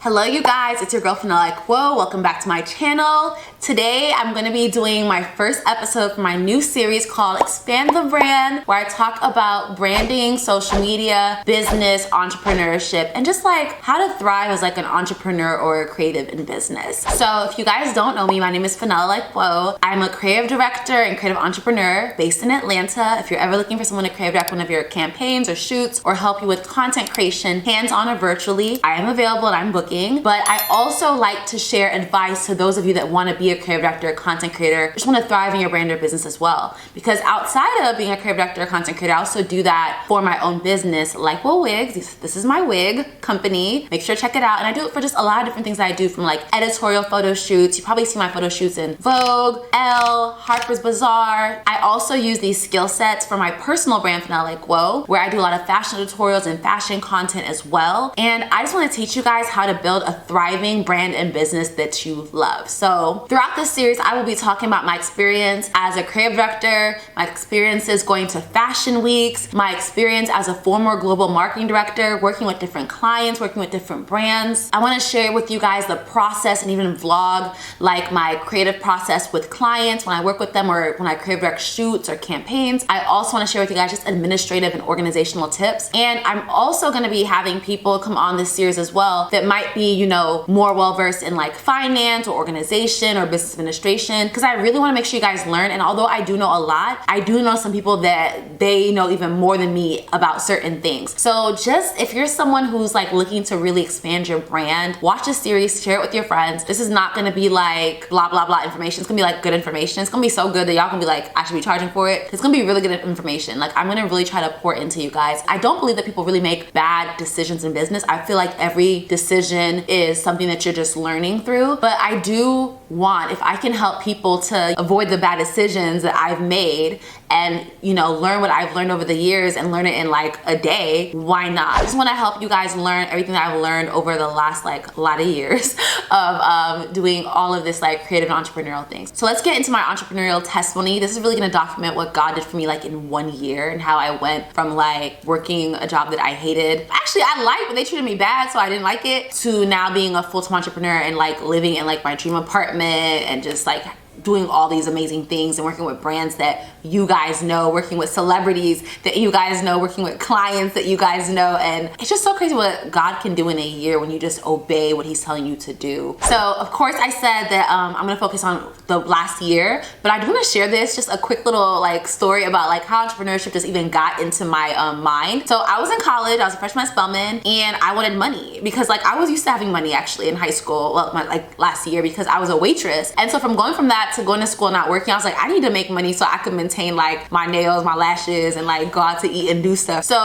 Hello you guys, it's your girl Fenella like whoa, welcome back to my channel. Today I'm going to be doing my first episode for my new series called Expand the Brand, where I talk about branding, social media, business, entrepreneurship, and just like how to thrive as like an entrepreneur or a creative in business. So if you guys don't know me, my name is Fenella like whoa. I'm a creative director and creative entrepreneur based in Atlanta. If you're ever looking for someone to creative direct one of your campaigns or shoots or help you with content creation, hands-on or virtually, I am available and I'm booking. But I also like to share advice to those of you that want to be a creative director, content creator, just want to thrive in your brand or business as well. Because outside of being a creative director, content creator, I also do that for my own business, like Wigs. This is my wig company. Make sure to check it out. And I do it for just a lot of different things that I do, from like editorial photo shoots. You probably see my photo shoots in Vogue, Elle, Harper's Bazaar. I also use these skill sets for my personal brand, Fenella like whoa, where I do a lot of fashion tutorials and fashion content as well. And I just want to teach you guys how to build a thriving brand and business that you love. So throughout this series, I will be talking about my experience as a creative director, my experiences going to fashion weeks, my experience as a former global marketing director, working with different clients, working with different brands. I want to share with you guys the process and even vlog like my creative process with clients when I work with them or when I creative direct shoots or campaigns. I also want to share with you guys just administrative and organizational tips. And I'm also going to be having people come on this series as well that might be, you know, more well-versed in like finance or organization or business administration, because I really want to make sure you guys learn. And although I do know a lot, I do know some people that they know even more than me about certain things. So just if you're someone who's like looking to really expand your brand, watch this series, share it with your friends. This is not going to be like blah, blah, blah information. It's going to be like good information. It's going to be so good that y'all can be like, I should be charging for it. It's going to be really good information. Like I'm going to really try to pour into you guys. I don't believe that people really make bad decisions in business. I feel like every decision is something that you're just learning through. But I do want, if I can help people to avoid the bad decisions that I've made and, you know, learn what I've learned over the years and learn it in like a day, why not? I just want to help you guys learn everything that I've learned over the last like a lot of years of doing all of this like creative and entrepreneurial things. So let's get into my entrepreneurial testimony. This is really going to document what God did for me like in 1 year and how I went from like working a job that I hated. Actually, I liked, but they treated me bad, so I didn't like it, to now being a full-time entrepreneur and like living in like my dream apartment and just like doing all these amazing things and working with brands that you guys know, working with celebrities that you guys know, working with clients that you guys know. And it's just so crazy what God can do in a year when you just obey what he's telling you to do. So of course I said that I'm gonna focus on the last year, but I do want to share this, just a quick little like story about like how entrepreneurship just even got into my mind. So I was in college, I was a freshman at Spelman, and I wanted money because like I was used to having money actually in high school, well, like last year, because I was a waitress. And so from going from that to going to school and not working, I was like, I need to make money so I could maintain like my nails, my lashes, and like go out to eat and do stuff. So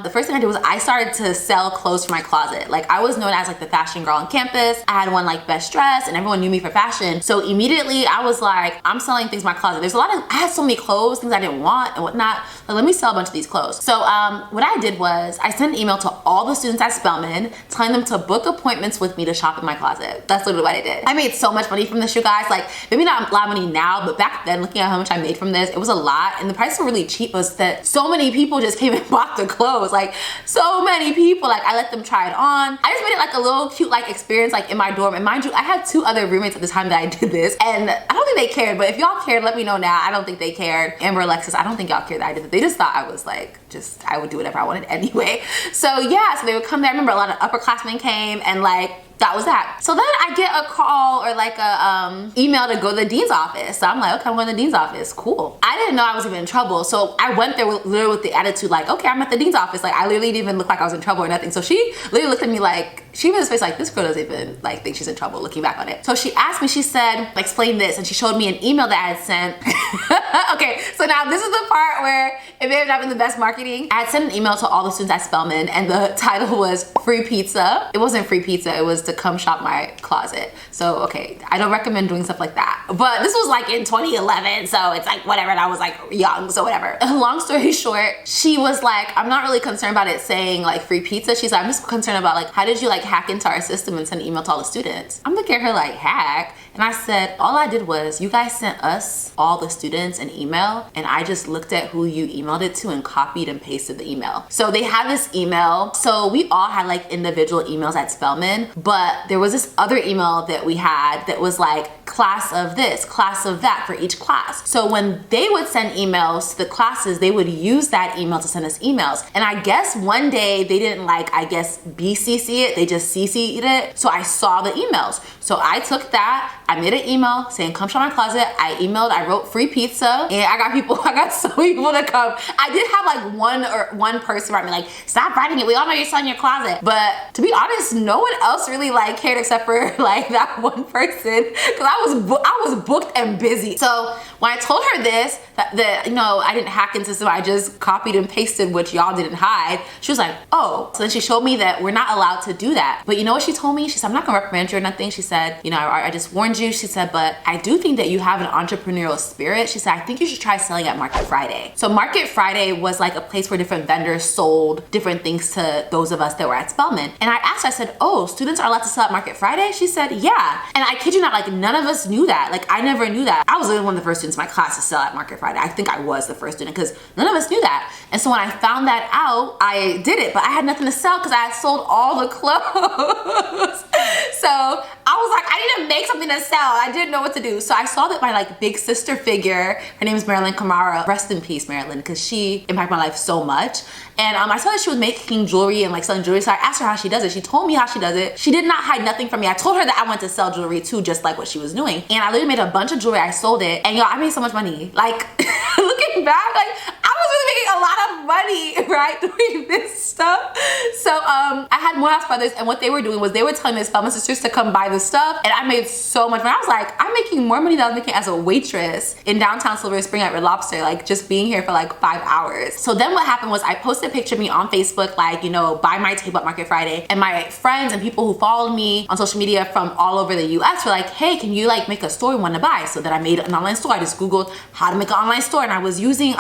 the first thing I did was I started to sell clothes for my closet. Like I was known as like the fashion girl on campus. I had won like best dress and everyone knew me for fashion. So immediately I was like, I'm selling things in my closet. There's a lot of, I had so many clothes, things I didn't want and whatnot. Like let me sell a bunch of these clothes. So what I did was I sent an email to all the students at Spelman telling them to book appointments with me to shop in my closet. That's literally what I did. I made so much money from this, you guys. Like maybe not a lot of money now, but back then, looking at how much I made from this, it was a lot. And the prices were really cheap. Was that so many people just came and bought the clothes. Like so many people, like I let them try it on. I just made it like a little cute like experience like in my dorm. And mind you, I had 2 other roommates at the time that I did this, and I don't think they cared, but if y'all cared, let me know now. I don't think they cared. Amber, Alexis, I don't think y'all cared that I did it. They just thought I was like, I would do whatever I wanted anyway. So yeah, so they would come there. I remember a lot of upperclassmen came, and like that was that. So then I get a call or like a email to go to the dean's office. So I'm like, okay, I'm going to the dean's office. Cool. I didn't know I was even in trouble. So I went there literally with the attitude like, okay, I'm at the dean's office. Like I literally didn't even look like I was in trouble or nothing. So she literally looked at me like, she made this face like, this girl doesn't even like think she's in trouble, looking back on it. So she asked me, she said, explain this. And she showed me an email that I had sent. Okay, so now this is the part where it may have not been the best marketing. I had sent an email to all the students at Spelman, and the title was free pizza. It wasn't free pizza, it was to come shop my closet. So okay, I don't recommend doing stuff like that. But this was like in 2011, so it's like whatever, and I was like young, so whatever. Long story short, she was like, I'm not really concerned about it saying like free pizza. She's like, I'm just concerned about like, how did you like hack into our system and send an email to all the students. I'm looking at her like, hack? And I said, all I did was you guys sent us, all the students, an email, and I just looked at who you emailed it to and copied and pasted the email. So they have this email. So we all had like individual emails at Spelman, but there was this other email that we had that was like class of this, class of that for each class. So when they would send emails to the classes, they would use that email to send us emails. And I guess one day they didn't like, I guess, BCC it, they just CC'd it. So I saw the emails. So I took that, I made an email saying, come shop my closet. I wrote free pizza, and I got so many people to come. I did have like one person write me like, stop writing it. We all know you're selling your closet. But to be honest, no one else really like cared except for like that one person, because I was booked and busy. So when I told her this, that you know, I didn't hack into the system, I just copied and pasted what y'all didn't hide, she was like, oh. So then she showed me that we're not allowed to do that. But you know what she told me? She said, I'm not gonna reprimand you or nothing. She said, you know, I just warned you. She said, but I do think that you have an entrepreneurial spirit. She said, I think you should try selling at Market Friday. So Market Friday was like a place where different vendors sold different things to those of us that were at Spelman. And I asked her, I said, oh, students are allowed to sell at Market Friday? She said, yeah. And I kid you not, like none of us knew that. Like I never knew that. I was literally one of the first students in my class to sell at Market Friday. I think I was the first student because none of us knew that. And so when I found that out, I did it, but I had nothing to sell because I had sold all the clothes. So I was like, I need to make something to sell. I didn't know what to do. So I saw that my like big sister figure, her name is Marilyn Kamara, rest in peace Marilyn, because she impacted my life so much. And I saw that she was making jewelry and like selling jewelry. So I asked her how she does it. She told me how she does it. She did not hide nothing from me. I told her that I wanted to sell jewelry too, just like what she was doing. And I literally made a bunch of jewelry. I sold it. And y'all, I made so much money. Like looking back, like I was really making a lot of money, right, doing this stuff. So I had Morehouse Brothers, and what they were doing was they were telling the Spelman sisters to come buy the stuff. And I made so much money. I was like, I'm making more money than I was making as a waitress in downtown Silver Spring at Red Lobster, like just being here for like 5 hours. So then what happened was I posted a picture of me on Facebook, like, you know, buy my table at Market Friday. And my friends and people who followed me on social media from all over the US were like, hey, can you like make a store we want to buy? So then I made an online store. I just Googled how to make an online store, and I was using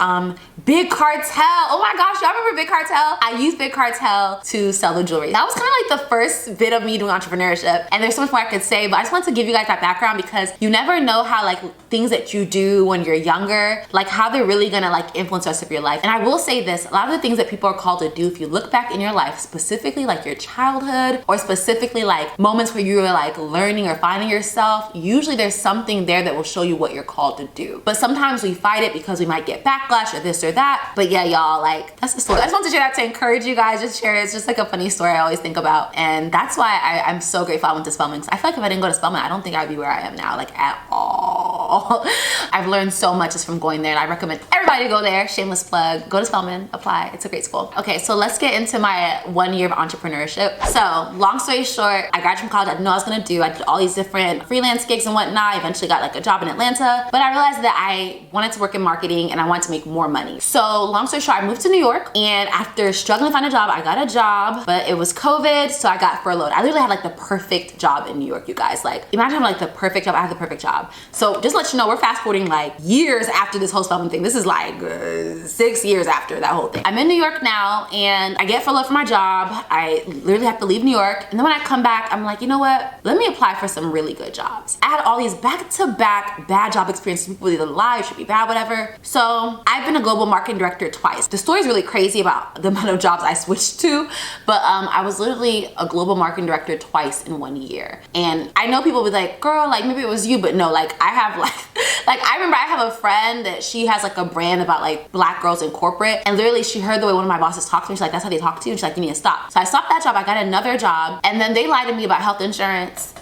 Big Cartel. Oh my gosh, y'all remember Big Cartel? I used Big Cartel to sell the jewelry. That was kind of like the first bit of me doing entrepreneurship. And there's so much more I could say, but I just wanted to give you guys that background because you never know how like things that you do when you're younger, like how they're really gonna like influence the rest of your life. And I will say this, a lot of the things that people are called to do, if you look back in your life, specifically like your childhood or specifically like moments where you were like learning or finding yourself, usually there's something there that will show you what you're called to do. But sometimes we fight it because we might get backlash or this or that. But yeah, y'all, like that's the story. I just wanted to share that to encourage you guys, just share it. It's just like a funny story I always think about. And that's why I'm so grateful I went to Spelman. I feel like if I didn't go to Spelman, I don't think I'd be where I am now, like at all. I've learned so much just from going there, and I recommend everybody to go there. Shameless plug, go to Spelman, apply. It's a great school. Okay, so let's get into my 1 year of entrepreneurship. So long story short, I graduated from college. I didn't know what I was gonna do. I did all these different freelance gigs and whatnot. I eventually got like a job in Atlanta, but I realized that I wanted to work in marketing and I wanted to make more money. So long story short, I moved to New York, and after struggling to find a job, I got a job, but it was COVID, so I got furloughed. I literally had like the perfect job in New York, you guys. Like imagine having like the perfect job. I had the perfect job. So just to let you know, we're fast forwarding like years after this whole Spelman thing. This is like 6 years after that whole thing. I'm in New York now, and I get furloughed from my job. I literally have to leave New York. And then when I come back, I'm like, you know what? Let me apply for some really good jobs. I had all these back-to-back bad job experiences. People either lie or should be bad, whatever. So I've been a global marketing director twice. The story is really crazy about the amount of jobs I switched to, but I was literally a global marketing director twice in 1 year. And I know people will be like, girl, like maybe it was you, but no, like I have like I remember I have a friend that she has like a brand about like black girls in corporate, and literally she heard the way one of my bosses talked to me. She's like, that's how they talk to you? And she's like, you need to stop. So I stopped that job. I got another job, and then they lied to me about health insurance.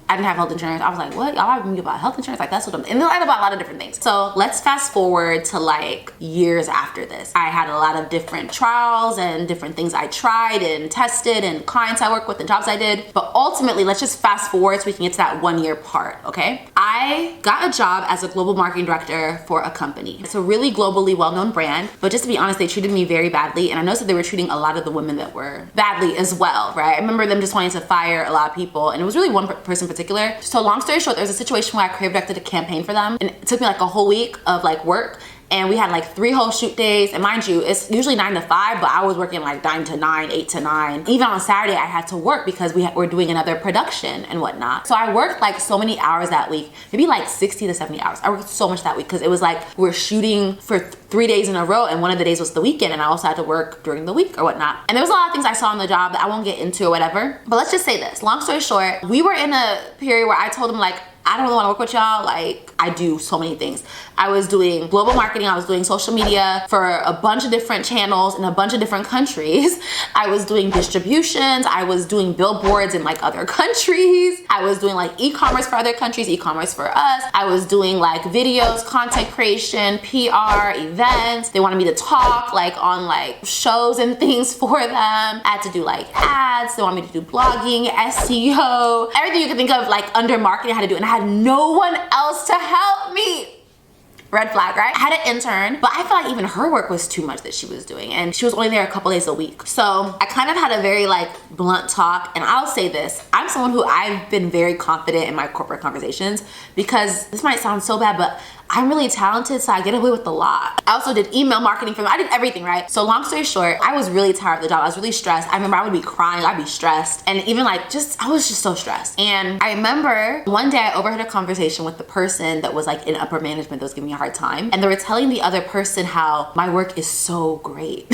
I didn't have health insurance. I was like, what? Y'all lied to me about health insurance? Like that's what and they lied about a lot of different things. So let's fast forward to like years after this. I had a lot of different trials and different things I tried and tested and clients I worked with and jobs I did. But ultimately, let's just fast forward so we can get to that 1 year part, okay? I got a job as a global marketing director for a company. It's a really globally well-known brand, but just to be honest, they treated me very badly. And I noticed that they were treating a lot of the women that were badly as well, right? I remember them just wanting to fire a lot of people, and it was really one person in particular. So long story short, there was a situation where I creative directed a campaign for them, and it took me like a whole week of like work. and we had like 3 whole shoot days. And mind you, it's usually 9 to 5, but I was working like 9 to 9, 8 to 9. Even on Saturday, I had to work because we're doing another production and whatnot. So I worked like so many hours that week, maybe like 60 to 70 hours. I worked so much that week because it was like we're shooting for 3 days in a row, and one of the days was the weekend, and I also had to work during the week or whatnot. And there was a lot of things I saw on the job that I won't get into or whatever. But let's just say this, long story short, we were in a period where I told him like, I don't really want to work with y'all. Like, I do so many things. I was doing global marketing. I was doing social media for a bunch of different channels in a bunch of different countries. I was doing distributions. I was doing billboards in like other countries. I was doing like e-commerce for other countries, e-commerce for us. I was doing like videos, content creation, PR, events. They wanted me to talk like on like shows and things for them. I had to do like ads. They wanted me to do blogging, SEO, everything you can think of like under marketing I had to do. And I had no one else to help me. Red flag, right? I had an intern, but I felt like even her work was too much that she was doing, and she was only there a couple days a week. So I kind of had a very like blunt talk, and I'll say this, I'm someone who I've been very confident in my corporate conversations, because this might sound so bad, but I'm really talented, so I get away with a lot. I also did email marketing for them. I did everything, right? So long story short, I was really tired of the job. I was really stressed. I remember I would be crying, I'd be stressed. And even like I was just so stressed. And I remember one day I overheard a conversation with the person that was like in upper management that was giving me a hard time. And they were telling the other person how my work is so great.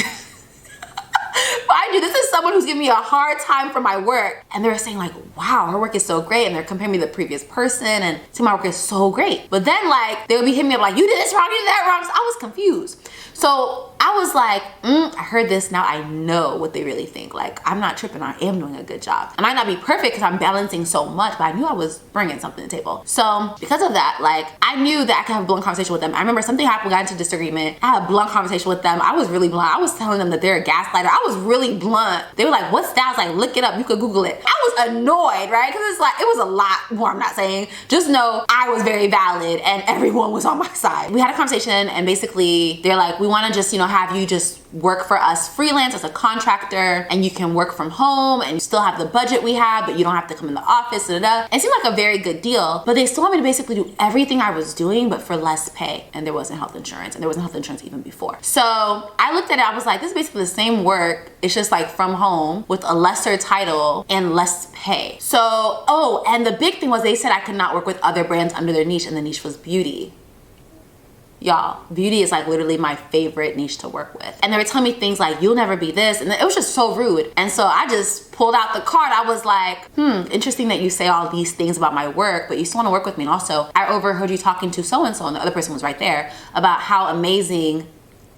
Mind you, this is someone who's giving me a hard time for my work. And they were saying like, wow, her work is so great. And they're comparing me to the previous person and saying my work is so great. But then like, they would be hitting me up like, you did this wrong, you did that wrong. So I was confused. So I was like, I heard this, now I know what they really think. Like, I'm not tripping, I am doing a good job. I might not be perfect because I'm balancing so much, but I knew I was bringing something to the table. So because of that, like, I knew that I could have a blunt conversation with them. I remember something happened, we got into disagreement. I had a blunt conversation with them. I was really blunt. I was telling them that they're a gaslighter. I was really blunt. They were like, what's that? I was like, look it up, you could Google it. I was annoyed, right? Because it's like, it was a lot more, I'm not saying. Just know I was very valid and everyone was on my side. We had a conversation and basically they're like, we want to just, you know, have you just work for us freelance as a contractor, and you can work from home and you still have the budget we have, but you don't have to come in the office. And it seemed like a very good deal, but they still want me to basically do everything I was doing, but for less pay. And there wasn't health insurance, and there wasn't health insurance even before. So I looked at it, I was like, this is basically the same work. It's just like from home with a lesser title and less pay. So, oh, and the big thing was they said I could not work with other brands under their niche, and the niche was beauty. Y'all, beauty is like literally my favorite niche to work with. And they were telling me things like, you'll never be this. And it was just so rude. And so I just pulled out the card. I was like, interesting that you say all these things about my work, but you still want to work with me. And also, I overheard you talking to so-and-so, and the other person was right there, about how amazing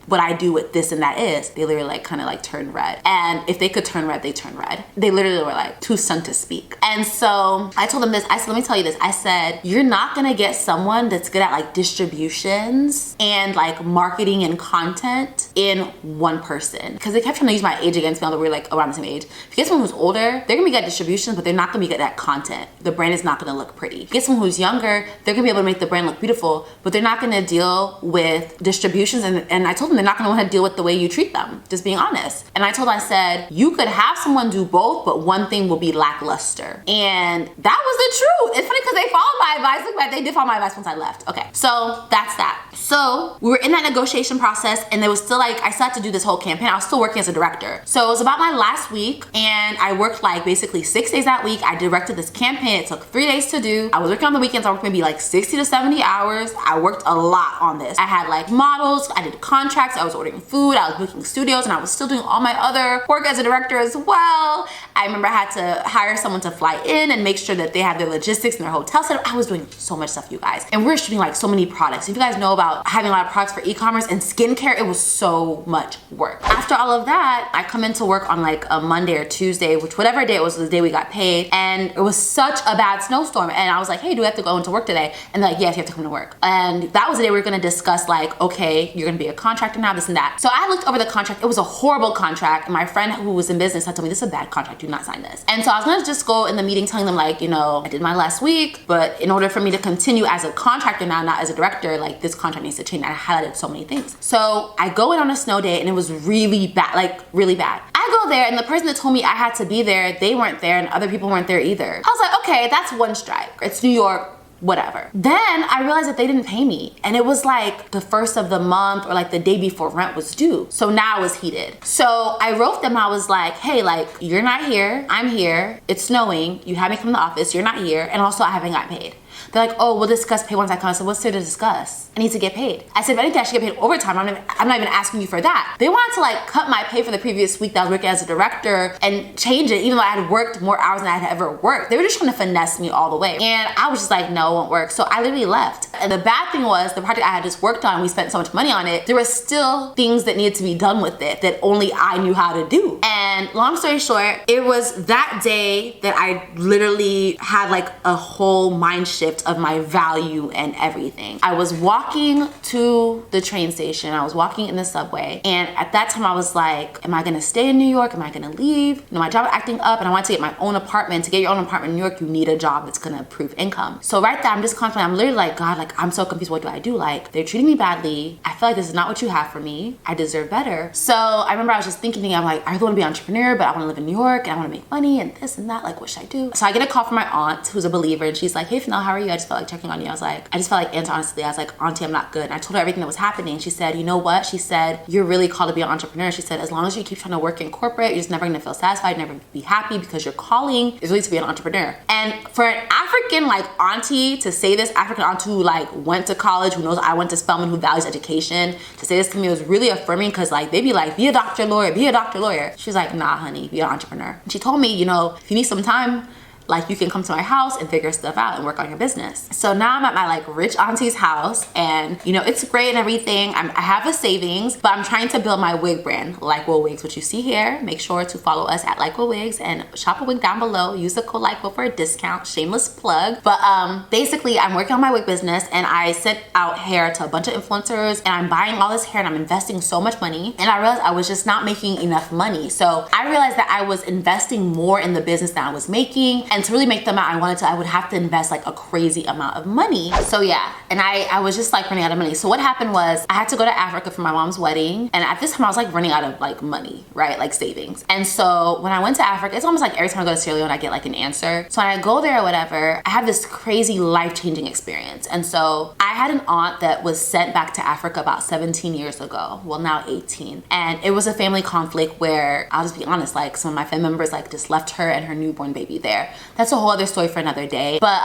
what I do with this and that is. They literally like kind of like turned red. And if they could turn red, they turned red. They literally were like too stunned to speak. And so I told them this, I said, let me tell you this. I said, you're not gonna get someone that's good at like distributions and like marketing and content in one person. Because they kept trying to use my age against me, although we're like around the same age. If you get someone who's older, they're gonna be good at distributions, but they're not gonna be good at content. The brand is not gonna look pretty. If you get someone who's younger, they're gonna be able to make the brand look beautiful, but they're not gonna deal with distributions. And I told them they're not gonna want to deal with the way you treat them, just being honest. And I said, you could have someone do both, but one thing will be lackluster. And that was the truth. It's funny because they followed my advice. Look, they did follow my advice once I left. Okay, so that's that. So we were in that negotiation process, and there was still like, I still had to do this whole campaign. I was still working as a director. So it was about my last week, and I worked like basically 6 days that week. I directed this campaign. It took 3 days to do. I was working on the weekends. I worked maybe like 60 to 70 hours. I worked a lot on this. I had like models, I did contracts, I was ordering food, I was booking studios, and I was still doing all my other work as a director as well. I remember I had to hire someone to fly in and make sure that they had their logistics and their hotel set up. I was doing so much stuff, you guys. And we're shooting like so many products. If you guys know about having a lot of products for e-commerce and skincare, it was so much work. After all of that, I come into work on like a Monday or Tuesday, which whatever day it was the day we got paid. And it was such a bad snowstorm. And I was like, hey, do I have to go into work today? And they're like, yes, you have to come to work. And that was the day we were gonna discuss like, okay, you're gonna be a contractor now, this and that. So I looked over the contract. It was a horrible contract. And my friend who was in business had told me, this is a bad contract, do not sign this. And so I was gonna just go in the meeting telling them like, you know, I did my last week, but in order for me to continue as a contractor now, not as a director, like this contract needs to change. I highlighted so many things. So I go in on a snow day, and it was really bad, like really bad. I go there, and the person that told me I had to be there, they weren't there, and other people weren't there either. I was like, okay, that's one strike. It's New York. whatever. Then I realized that they didn't pay me, and it was like the first of the month or like the day before rent was due. So now I was heated. So I wrote them, I was like, hey, like, you're not here, I'm here, it's snowing, you had me come to the office, you're not here, and also I haven't got paid. They're like, oh, we'll discuss pay once I come. I said, what's there to discuss? I need to get paid. I said, if anything, I should get paid overtime. I'm not even asking you for that. They wanted to like cut my pay for the previous week that I was working as a director and change it, even though I had worked more hours than I had ever worked. They were just trying to finesse me all the way. And I was just like, no, it won't work. So I literally left. And the bad thing was the project I had just worked on, we spent so much money on it, there were still things that needed to be done with it that only I knew how to do. And long story short, it was that day that I literally had like a whole mind shift of my value and everything. I was walking to the train station, I was walking in the subway, and at that time I was like, am I gonna stay in New York? Am I gonna leave? You know, my job was acting up and I wanted to get my own apartment. To get your own apartment in New York, you need a job that's gonna prove income. So right there, I'm just contemplating, I'm literally like, God, like, I'm so confused, what do I do? Like, they're treating me badly. I feel like this is not what you have for me. I deserve better. So I remember I was just thinking, I'm like, I really wanna be an entrepreneur, but I wanna live in New York and I wanna make money and this and that, like, what should I do? So I get a call from my aunt, who's a believer, and she's like, hey, Fennell, how are you? I just felt like checking on you. I was like, I just felt like, honestly, I was like, Auntie, I'm not good. And I told her everything that was happening. She said, you know what? She said, you're really called to be an entrepreneur. She said, as long as you keep trying to work in corporate, you're just never gonna feel satisfied, never be happy, because your calling is really to be an entrepreneur. And for an African like auntie to say this, African auntie who like went to college, who knows I went to Spelman, who values education, to say this to me was really affirming, because like they be like, be a doctor, lawyer, be a doctor, lawyer. She's like, nah, honey, be an entrepreneur. And she told me, you know, if you need some time, like, you can come to my house and figure stuff out and work on your business. So now I'm at my like rich auntie's house, and you know, it's great and everything. I have a savings, but I'm trying to build my wig brand, Likewo Wigs, which you see here. Make sure to follow us at Likewo Wigs and shop a wig down below. Use the code Likewo for a discount, shameless plug. But basically I'm working on my wig business, and I sent out hair to a bunch of influencers, and I'm buying all this hair and I'm investing so much money, and I realized I was just not making enough money. So I realized that I was investing more in the business than I was making. And to really make the amount I wanted to, I would have to invest like a crazy amount of money. So yeah, and I was just like running out of money. So what happened was I had to go to Africa for my mom's wedding. And at this time I was like running out of like money, right? Like savings. And so when I went to Africa, it's almost like every time I go to Sierra Leone, I get like an answer. So when I go there or whatever, I have this crazy life-changing experience. And so I had an aunt that was sent back to Africa about 17 years ago. Well, now 18. And it was a family conflict where, I'll just be honest, like some of my family members like just left her and her newborn baby there. That's a whole other story for another day. But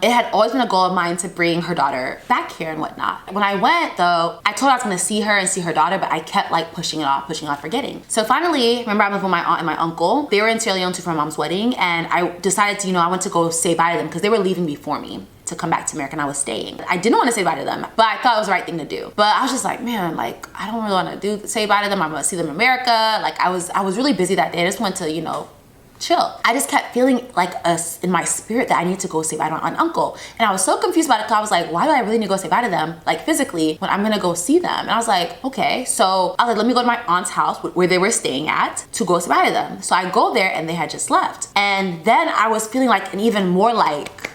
it had always been a goal of mine to bring her daughter back here and whatnot. When I went though, I told her I was gonna see her and see her daughter, but I kept like pushing it off, forgetting. So finally, remember I was with my aunt and my uncle. They were in Sierra Leone too for my mom's wedding, and I decided to, you know, I went to go say bye to them because they were leaving before me to come back to America, and I was staying. I didn't want to say bye to them, but I thought it was the right thing to do. But I was just like, man, like, I don't really want to say bye to them. I'm gonna see them in America. Like I was really busy that day. I just wanted to, you know, chill. I just kept feeling like in my spirit that I need to go say bye to my aunt and uncle. And I was so confused about it, because I was like, why do I really need to go say bye to them, like physically, when I'm gonna go see them? And I was like, okay. So I was like, let me go to my aunt's house where they were staying at to go say bye to them. So I go there and they had just left. And then I was feeling like an even more like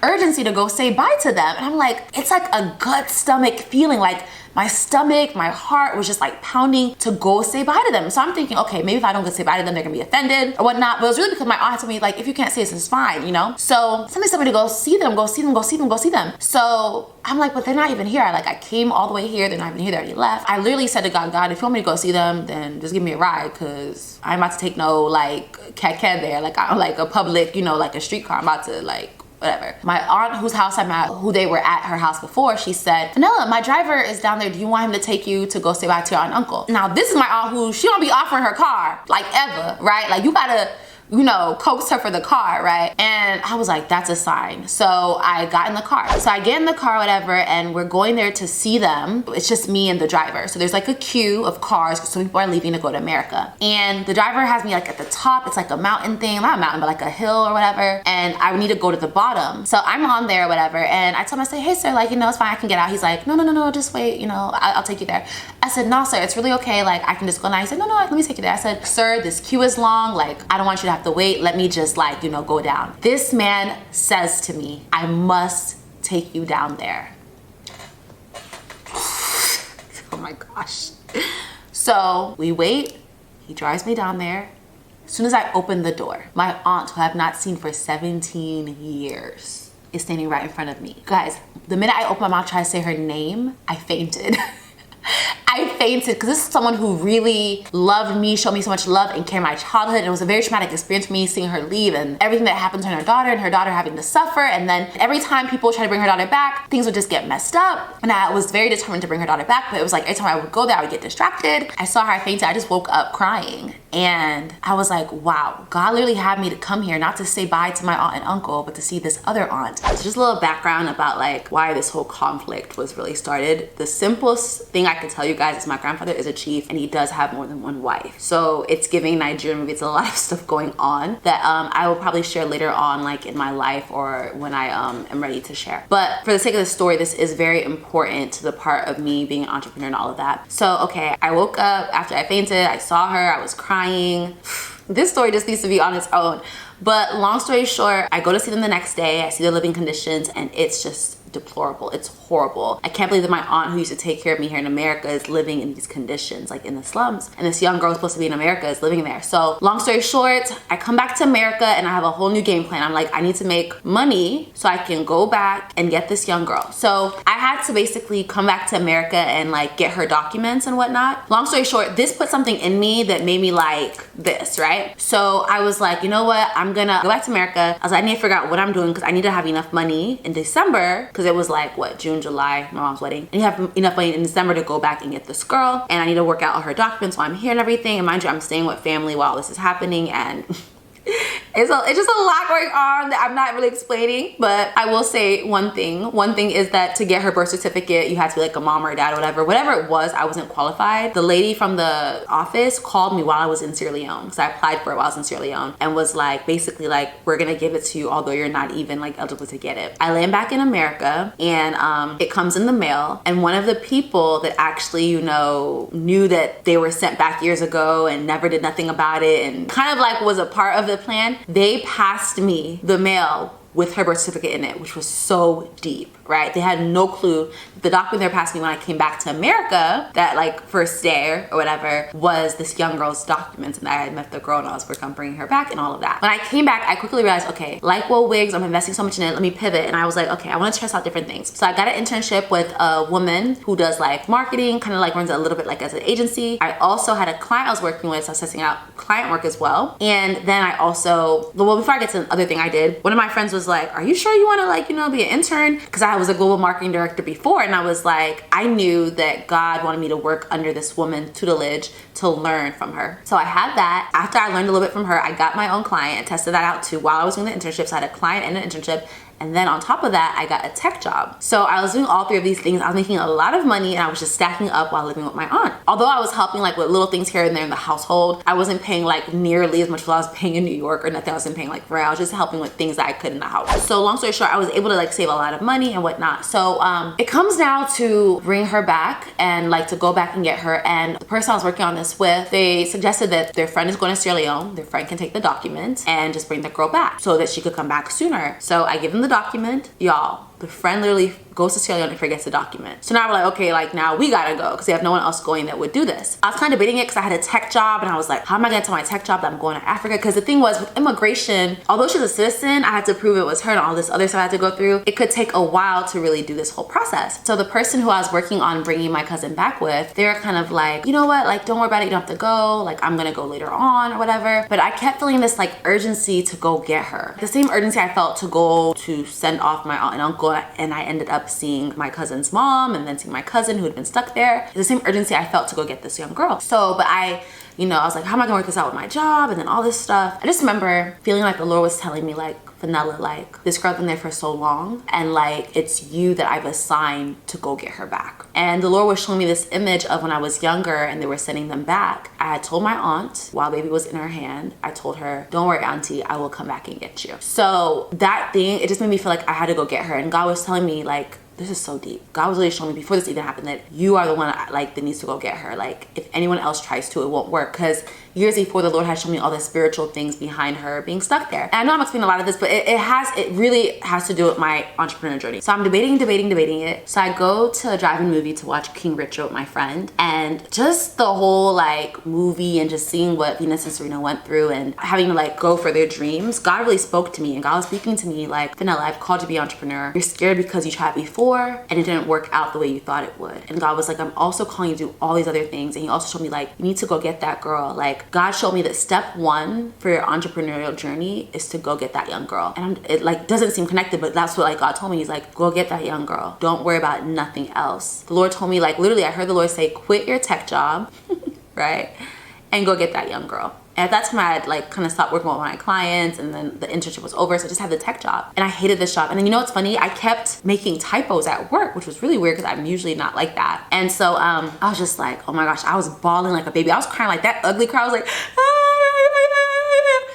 urgency to go say bye to them. And I'm like, it's like a gut stomach feeling, like my stomach, my heart was just like pounding to go say bye to them. So I'm thinking, okay, maybe if I don't go say bye to them, they're gonna be offended or whatnot. But it was really because my aunt told me, like, if you can't say this, it's fine, you know? So somebody told me to go see them, go see them, go see them, go see them. So I'm like, but they're not even here. I came all the way here, they're not even here, they already left. I literally said to God, if you want me to go see them, then just give me a ride, because I'm about to take no like keke there. Like I'm like a public, you know, like a streetcar. I'm about to like whatever. My aunt, whose house I'm at, who they were at her house before, she said, Fennella, my driver is down there. Do you want him to take you to go say bye to your aunt and uncle? Now, this is my aunt who, she don't be offering her car, like ever, right? Like you gotta, you know, coax her for the car, right? And I was like, that's a sign. So I got in the car. So I get in the car, whatever, and we're going there to see them. It's just me and the driver. So there's like a queue of cars because some people are leaving to go to America. And the driver has me like at the top. It's like a mountain thing, not a mountain, but like a hill or whatever. And I need to go to the bottom. So I'm on there, whatever. And I told him, I said, hey sir, like, you know, it's fine, I can get out. He's like, no, just wait, you know, I'll take you there. I said, no sir, it's really okay. Like I can just go now. He said, no, let me take you there. I said, sir, this queue is long. Like I don't want you to have to wait. Let me just like, you know, go down. This man says to me, I must take you down there. Oh my gosh. So we wait. He drives me down there. As soon as I open the door, my aunt, who I have not seen for 17 years, is standing right in front of me. Guys, the minute I opened my mouth trying to say her name, I fainted. I fainted because this is someone who really loved me, showed me so much love and care in my childhood. And it was a very traumatic experience for me seeing her leave and everything that happened to her daughter and her daughter having to suffer. And then every time people try to bring her daughter back, things would just get messed up. And I was very determined to bring her daughter back, but it was like every time I would go there, I would get distracted. I saw her, I fainted. I just woke up crying. And I was like, wow, God literally had me to come here, not to say bye to my aunt and uncle, but to see this other aunt. So just a little background about like why this whole conflict was really started. The simplest thing I can tell you guys is my grandfather is a chief and he does have more than one wife. So it's giving Nigerian movie. It's a lot of stuff going on that I will probably share later on, like in my life or when I am ready to share. But for the sake of the story, this is very important to the part of me being an entrepreneur and all of that. So, okay, I woke up after I fainted. I saw her, I was crying. This story just needs to be on its own. But long story short, I go to see them the next day. I see their living conditions and it's just deplorable. It's horrible. I can't believe that my aunt who used to take care of me here in America is living in these conditions, like in the slums. And this young girl who's supposed to be in America is living there. So long story short, I come back to America and I have a whole new game plan. I'm like, I need to make money so I can go back and get this young girl. So I had to basically come back to America and like get her documents and whatnot. Long story short, this put something in me that made me like this, right? So I was like, you know what? I'm gonna go back to America. I was like, I need to figure out what I'm doing because I need to have enough money in December, because it was like what, June, July, my mom's wedding, and you have enough money in December to go back and get this girl, and I need to work out all her documents while I'm here and everything. And mind you, I'm staying with family while this is happening, and it's just a lot going on that I'm not really explaining. But I will say one thing. One thing is that to get her birth certificate, you had to be like a mom or a dad or whatever. Whatever it was, I wasn't qualified. The lady from the office called me while I was in Sierra Leone, because I applied for it while I was in Sierra Leone, and was like, basically like, we're gonna give it to you although you're not even like eligible to get it. I land back in America and it comes in the mail, and one of the people that actually, you know, knew that they were sent back years ago and never did nothing about it and kind of like was a part of the plan, they passed me the mail with her birth certificate in it, which was so deep, right? They had no clue. The document they were passing me when I came back to America, that like first day or whatever, was this young girl's documents, and I had met the girl and I was working on bringing her back and all of that. When I came back, I quickly realized, okay, like Will Wigs, I'm investing so much in it, let me pivot. And I was like, okay, I wanna test out different things. So I got an internship with a woman who does like marketing, kind of like runs it a little bit like as an agency. I also had a client I was working with, so I was testing out client work as well. And then I also, well, before I get to the other thing I did, one of my friends was like, are you sure you want to like, you know, be an intern? Because I was a global marketing director before, and I was like, I knew that God wanted me to work under this woman tutelage to learn from her. So I had that. After I learned a little bit from her, I got my own client and tested that out too while I was doing the internship. So I had a client and an internship. And then on top of that, I got a tech job. So I was doing all three of these things. I was making a lot of money and I was just stacking up while living with my aunt. Although I was helping like with little things here and there in the household, I wasn't paying like nearly as much as I was paying in New York or nothing. I wasn't paying like rent. I was just helping with things that I could in the house. So long story short, I was able to like save a lot of money and whatnot. So it comes now to bring her back and like to go back and get her. And the person I was working on this with, they suggested that their friend is going to Sierra Leone. Their friend can take the documents and just bring the girl back so that she could come back sooner. So I give them the document. Y'all, the friend literally goes to Sierra Leone and forgets the document. So now we're like, okay, like now we gotta go because we have no one else going that would do this. I was kind of debating it because I had a tech job and I was like, how am I gonna tell my tech job that I'm going to Africa? Because the thing was with immigration, although she's a citizen, I had to prove it was her and all this other stuff I had to go through. It could take a while to really do this whole process. So the person who I was working on bringing my cousin back with, they were kind of like, you know what, like don't worry about it, you don't have to go, like I'm gonna go later on or whatever. But I kept feeling this like urgency to go get her. The same urgency I felt to go to send off my aunt and uncle, and I ended up seeing my cousin's mom and then seeing my cousin who had been stuck there. The same urgency I felt to go get this young girl. So, but I was like, how am I gonna work this out with my job and then all this stuff? I just remember feeling like the Lord was telling me like, Vanilla, like this girl's been there for so long and like it's you that I've assigned to go get her back. And the Lord was showing me this image of when I was younger and they were sending them back. I had told my aunt while baby was in her hand, I told her, don't worry auntie, I will come back and get you. So that thing, it just made me feel like I had to go get her. And God was telling me like, this is so deep. God was really showing me before this even happened that you are the one like that needs to go get her. Like if anyone else tries to, it won't work. Because years before, the Lord had shown me all the spiritual things behind her being stuck there. And I know I'm explaining a lot of this, but it really has to do with my entrepreneur journey. So I'm debating it. So I go to a drive-in movie to watch King Richard with my friend, and just the whole like movie and just seeing what Venus and Serena went through and having to like go for their dreams, God really spoke to me, and God was speaking to me like, Vanilla, I've called you to be an entrepreneur. You're scared because you tried before and it didn't work out the way you thought it would. And God was like, I'm also calling you to do all these other things. And he also showed me like, you need to go get that girl. Like God showed me that step one for your entrepreneurial journey is to go get that young girl. And it like doesn't seem connected, but that's what like God told me. He's like, go get that young girl. Don't worry about nothing else. The Lord told me like, literally, I heard the Lord say, quit your tech job, right? And go get that young girl. And at that time, I had like kind of stopped working with my clients, and then the internship was over, so I just had the tech job. And I hated this job. And then you know what's funny? I kept making typos at work, which was really weird because I'm usually not like that. And so I was just like, oh my gosh, I was bawling like a baby. I was crying like that ugly cry. I was like,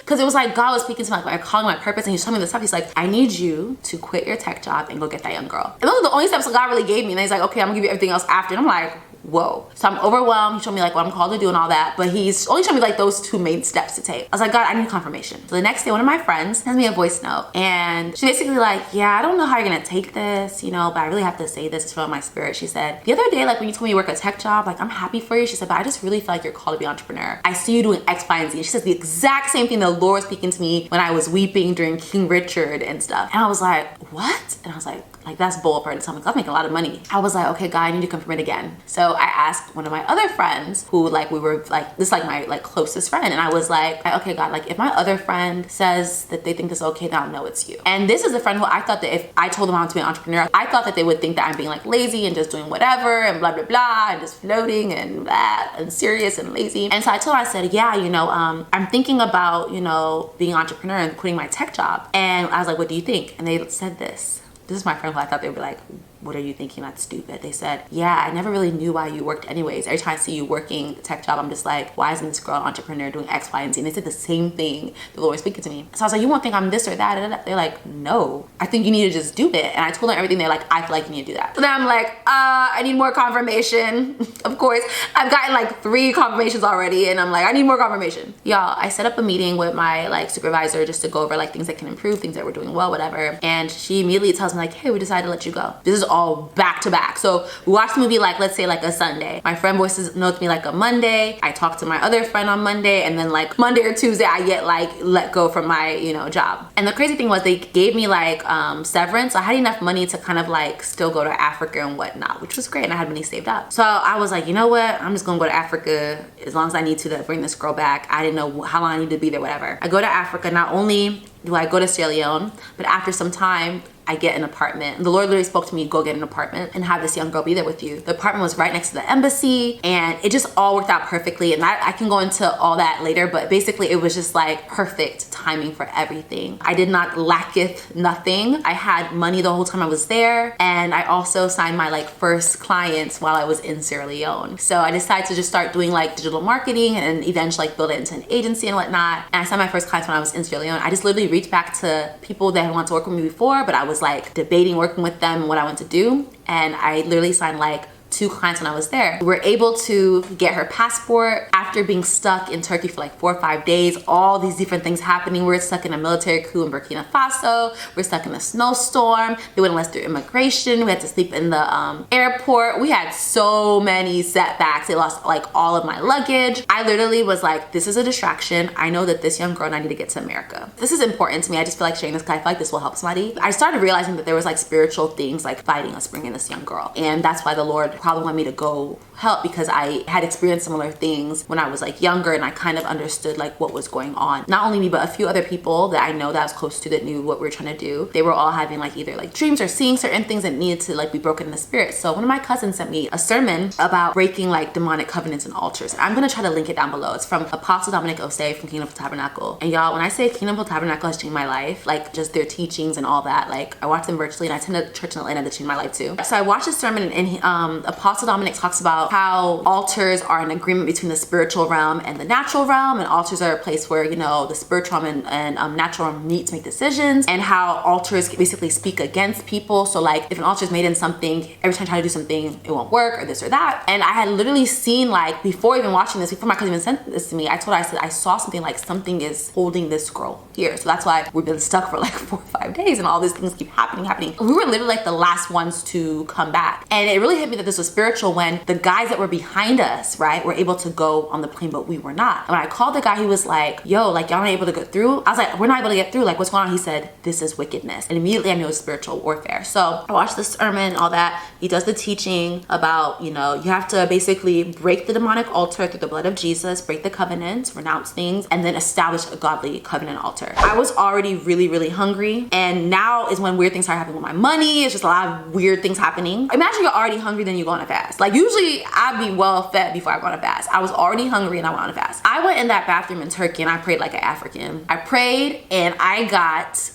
because it was like God was speaking to me, like calling my purpose, and he was telling me this stuff. He's like, I need you to quit your tech job and go get that young girl. And those are the only steps that God really gave me. And then he's like, okay, I'm gonna give you everything else after. And I'm like, whoa. So I'm overwhelmed. He showed me like what I'm called to do and all that, but he's only showed me like those two main steps to take. I was like, God, I need confirmation. So the next day, one of my friends sends me a voice note, and she basically like, yeah, I don't know how you're gonna take this, you know, but I really have to say this. It's from my spirit. She said, the other day, like when you told me you work a tech job, like I'm happy for you. She said, but I just really feel like you're called to be an entrepreneur. I see you doing X, Y, and Z. And she says the exact same thing the Lord was speaking to me when I was weeping during King Richard and stuff. And I was like, what? And I was like that's bold for her to tell me, because I'm making a lot of money. I was like, okay, God, I need to confirm it again. So I asked one of my other friends who like, we were like, this is like my like closest friend. And I was like, okay, God, like if my other friend says that they think this is okay, then I'll know it's you. And this is a friend who I thought that if I told them I wanted to be an entrepreneur, I thought that they would think that I'm being like lazy and just doing whatever and blah, blah, blah, and just floating and blah, and serious and lazy. And so I told her, I said, yeah, you know, I'm thinking about, you know, being an entrepreneur and quitting my tech job. And I was like, what do you think? And they said this. This is my friend who I thought they would be like, what are you thinking? That's stupid. They said, yeah, I never really knew why you worked anyways. Every time I see you working a tech job, I'm just like, why isn't this girl an entrepreneur doing X, Y, and Z? And they said the same thing the Lord was speaking to me. So I was like, you won't think I'm this or that. They're like, no, I think you need to just do it. And I told them everything. They're like, I feel like you need to do that. So then I'm like, I need more confirmation. Of course, I've gotten like 3 confirmations already. And I'm like, I need more confirmation. Y'all, I set up a meeting with my like supervisor just to go over like things that can improve, things that we're doing well, whatever. And she immediately tells me like, hey, we decided to let you go. This is all back to back. So we watched the movie like, let's say like a Sunday. My friend voices notes me like a Monday. I talk to my other friend on Monday, and then like Monday or Tuesday I get like let go from my, you know, job. And the crazy thing was they gave me like severance. So I had enough money to kind of like still go to Africa and whatnot, which was great. And I had money saved up. So I was like, you know what? I'm just gonna go to Africa as long as I need to bring this girl back. I didn't know how long I need to be there, whatever. I go to Africa. Not only do I go to Sierra Leone, but after some time, I get an apartment. The Lord literally spoke to me, go get an apartment and have this young girl be there with you. The apartment was right next to the embassy, and it just all worked out perfectly. And I can go into all that later, but basically it was just like perfect timing for everything. I did not lacketh nothing. I had money the whole time I was there. And I also signed my like first clients while I was in Sierra Leone. So I decided to just start doing like digital marketing and eventually like build it into an agency and whatnot. And I signed my first clients when I was in Sierra Leone. I just literally reached back to people that had wanted to work with me before, but I was like debating working with them and what I want to do. And I literally signed like 2 clients when I was there. We were able to get her passport after being stuck in Turkey for like 4 or 5 days. All these different things happening. We were stuck in a military coup in Burkina Faso. We're stuck in a snowstorm. They wouldn't let us through immigration. We had to sleep in the airport. We had so many setbacks. They lost like all of my luggage. I literally was like, this is a distraction. I know that this young girl and I need to get to America. This is important to me. I just feel like sharing this because I feel like this will help somebody. I started realizing that there was like spiritual things like fighting us bringing this young girl. And that's why the Lord probably wanted me to go help, because I had experienced similar things when I was like younger, and I kind of understood like what was going on. Not only me, but a few other people that I know that I was close to that knew what we were trying to do. They were all having like either like dreams or seeing certain things that needed to like be broken in the spirit. So one of my cousins sent me a sermon about breaking like demonic covenants and altars. I'm gonna try to link it down below. It's from Apostle Dominic Osei from Kingdom Tabernacle. And y'all, when I say Kingdom Tabernacle has changed my life, like just their teachings and all that, like I watch them virtually, and I attend a church in Atlanta that changed my life too. So I watched this sermon, and Apostle Dominic talks about how altars are an agreement between the spiritual realm and the natural realm, and altars are a place where, you know, the spiritual realm and natural realm meet to make decisions, and how altars basically speak against people. So like if an altar is made in something, every time I try to do something, it won't work, or this or that. And I had literally seen, like, before even watching this, before my cousin even sent this to me, I said I saw something like something is holding this scroll here. So that's why we've been stuck for like 4 or 5 days, and all these things keep happening. We were literally like the last ones to come back. And it really hit me that this was spiritual when the guys that were behind us, right, were able to go on the plane, but we were not. And when I called the guy, he was like, yo, like, y'all not able to get through? I was like, we're not able to get through. Like, what's going on? He said, this is wickedness. And immediately I knew it was spiritual warfare. So I watched the sermon, all that. He does the teaching about, you know, you have to basically break the demonic altar through the blood of Jesus, break the covenants, renounce things, and then establish a godly covenant altar. I was already really, really hungry. And now is when weird things start happening with my money. It's just a lot of weird things happening. Imagine you're already hungry, then you go on a fast. Like, usually I'd be well fed before I go on a fast. I was already hungry and I went on a fast. I went in that bathroom in Turkey and I prayed like an African. I prayed and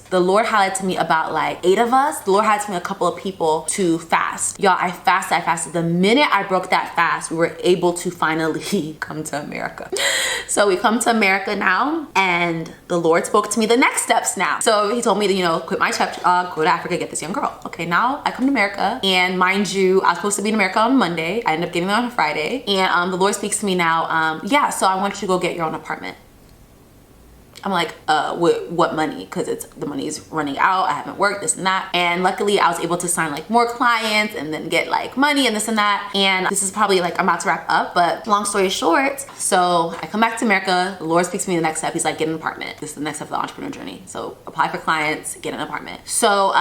the Lord highlighted to me about like 8 of us. The Lord highlighted to me a couple of people to fast. Y'all, I fasted. The minute I broke that fast, we were able to finally come to America. So we come to America now, and the Lord spoke to me the next steps now. So he told me to, you know, quit my job, go to Africa, get this young girl. Okay, now I come to America, and mind you, I was supposed to be in America on Monday. I ended up getting there on a Friday, and the Lord speaks to me now, yeah, so I want you to go get your own apartment. I'm like, with what money? Because the money is running out. I haven't worked, this and that. And luckily I was able to sign like more clients and then get like money and this and that. And this is probably like, I'm about to wrap up, but long story short, so I come back to America. The Lord speaks to me the next step. He's like, get an apartment. This is the next step of the entrepreneur journey. So apply for clients, get an apartment. So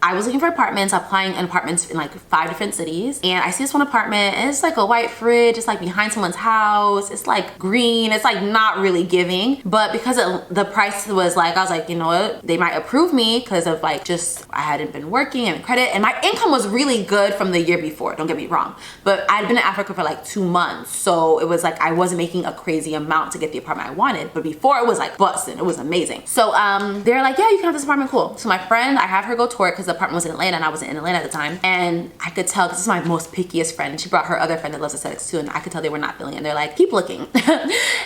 I was looking for apartments, applying in apartments in like 5 different cities. And I see this one apartment, and it's like a white fridge. It's like behind someone's house. It's like green. It's like not really giving. But because the price was like, I was like, you know what? They might approve me because of like just, I hadn't been working and credit. And my income was really good from the year before. Don't get me wrong. But I'd been in Africa for like 2 months. So it was like, I wasn't making a crazy amount to get the apartment I wanted. But before it was like busting. It was amazing. So they're like, yeah, you can have this apartment, cool. So my friend, I have her go tour it because the apartment was in Atlanta and I wasn't in Atlanta at the time. And I could tell, this is my most pickiest friend. And she brought her other friend that loves aesthetics too. And I could tell they were not feeling it. And they're like, keep looking.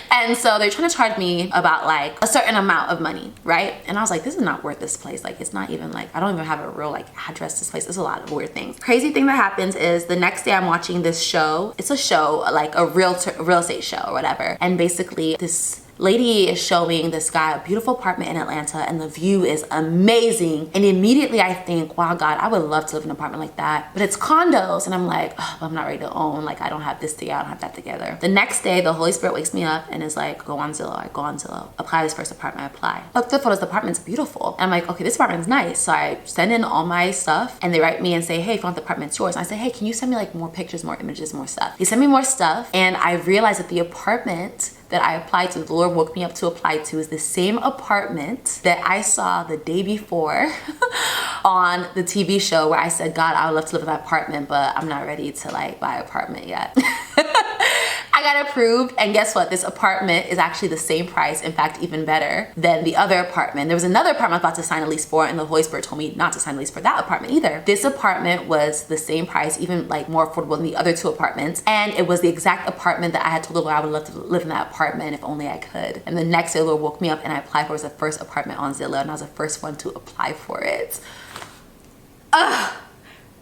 And so they're trying to charge me about like a certain amount of money, right? And I was like, this is not worth this place. Like, it's not even like, I don't even have a real like address to this place. There's a lot of weird things. Crazy thing that happens is the next day I'm watching this show. It's a show, like a real estate show or whatever. And basically this lady is showing this guy a beautiful apartment in Atlanta, and the view is amazing. And immediately I think, wow, God, I would love to live in an apartment like that. But it's condos. And I'm like, oh, I'm not ready to own. Like, I don't have this together. I don't have that together. The next day, the Holy Spirit wakes me up and is like, go on Zillow. I go on Zillow. Apply this first apartment. I apply. Look, the photos, the apartment's beautiful. And I'm like, okay, this apartment's nice. So I send in all my stuff, and they write me and say, hey, if you want the apartment, it's yours. And I say, hey, can you send me like more pictures, more images, more stuff? They send me more stuff, and I realized that the apartment that I applied to, the Lord woke me up to apply to, is the same apartment that I saw the day before on the TV show where I said, God, I would love to live in that apartment, but I'm not ready to like buy an apartment yet. I got approved, and guess what? This apartment is actually the same price, in fact, even better than the other apartment. There was another apartment I was about to sign a lease for, and the Holy Spirit told me not to sign a lease for that apartment either. This apartment was the same price, even like more affordable than the other 2 apartments, and it was the exact apartment that I had told the Lord I would love to live in that apartment if only I could. And the next day, the Lord woke me up and I applied for it. It was the first apartment on Zillow, and I was the first one to apply for it.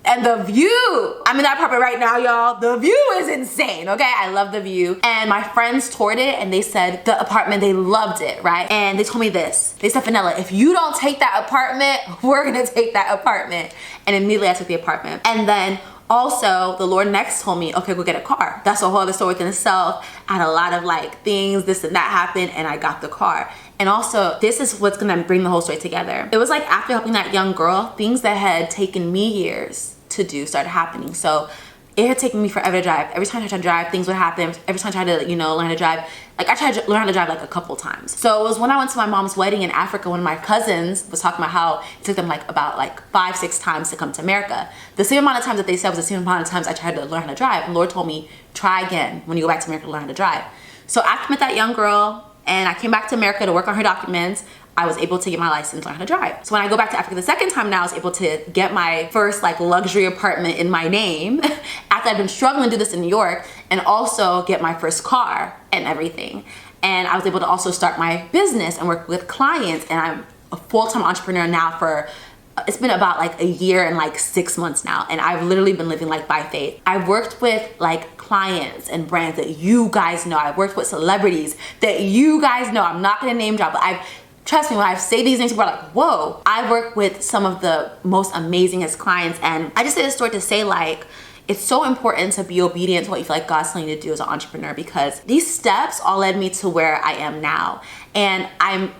And the view, I'm in that apartment right now, y'all. The view is insane, okay? I love the view. And my friends toured it, and they said the apartment, they loved it, right? And they told me this. They said, Fenella, if you don't take that apartment, we're gonna take that apartment. And immediately I took the apartment. And then also, the Lord next told me, okay, go get a car. That's a whole other story within itself. I had a lot of like things, this and that happened, and I got the car. And also, this is what's gonna bring the whole story together. It was like after helping that young girl, things that had taken me years to do started happening. So it had taken me forever to drive. Every time I tried to drive, things would happen. Every time I tried to, you know, learn how to drive, like I tried to learn how to drive like a couple times. So it was when I went to my mom's wedding in Africa, one of my cousins was talking about how it took them like about like 5-6 times to come to America. The same amount of times that they said was the same amount of times I tried to learn how to drive. And the Lord told me, try again when you go back to America to learn how to drive. So after I met that young girl and I came back to America to work on her documents, I was able to get my license, learn how to drive. So when I go back to Africa the second time now, I was able to get my first like luxury apartment in my name after I'd been struggling to do this in New York, and also get my first car and everything. And I was able to also start my business and work with clients, and I'm a full-time entrepreneur now for, it's been about like a year and like 6 months now, and I've literally been living like by faith. I've worked with like clients and brands that you guys know. I've worked with celebrities that you guys know. I'm not gonna name drop, but trust me, when I say these names, people are like, whoa. I work with some of the most amazingest clients, and I just say this story to say like, it's so important to be obedient to what you feel like God's telling you to do as an entrepreneur, because these steps all led me to where I am now. And I'm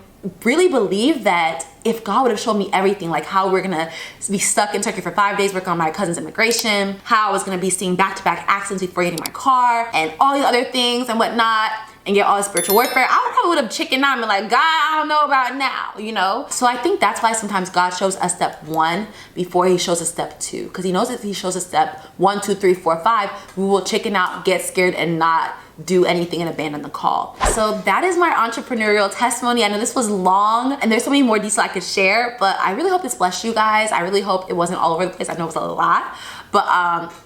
really believe that if God would have shown me everything, like how we're gonna be stuck in Turkey for 5 days working on my cousin's immigration, how I was gonna be seeing back-to-back accidents before getting my car, and all these other things and whatnot, and get all this spiritual warfare, I probably would have chickened out and been like, God, I don't know about now, you know? So I think that's why sometimes God shows us step 1 before he shows us step 2. Because he knows if he shows us step 1, 2, 3, 4, 5, we will chicken out, get scared, and not do anything and abandon the call. So that is my entrepreneurial testimony. I know this was long and there's so many more details I could share, but I really hope this blessed you guys. I really hope it wasn't all over the place. I know it was a lot. But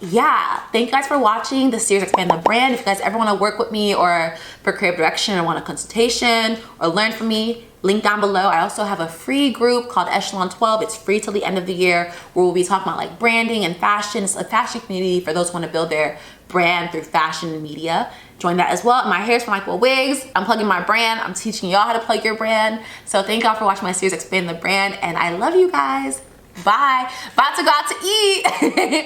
yeah, thank you guys for watching the series Expand the Brand. If you guys ever want to work with me or for creative direction or want a consultation or learn from me, link down below. I also have a free group called Echelon 12. It's free till the end of the year, where we'll be talking about like branding and fashion. It's a fashion community for those who want to build their brand through fashion and media. Join that as well. My hair's from Michael Wigs. I'm plugging my brand. I'm teaching y'all how to plug your brand. So thank y'all for watching my series Expand the Brand, and I love you guys. Bye. About to go out to eat.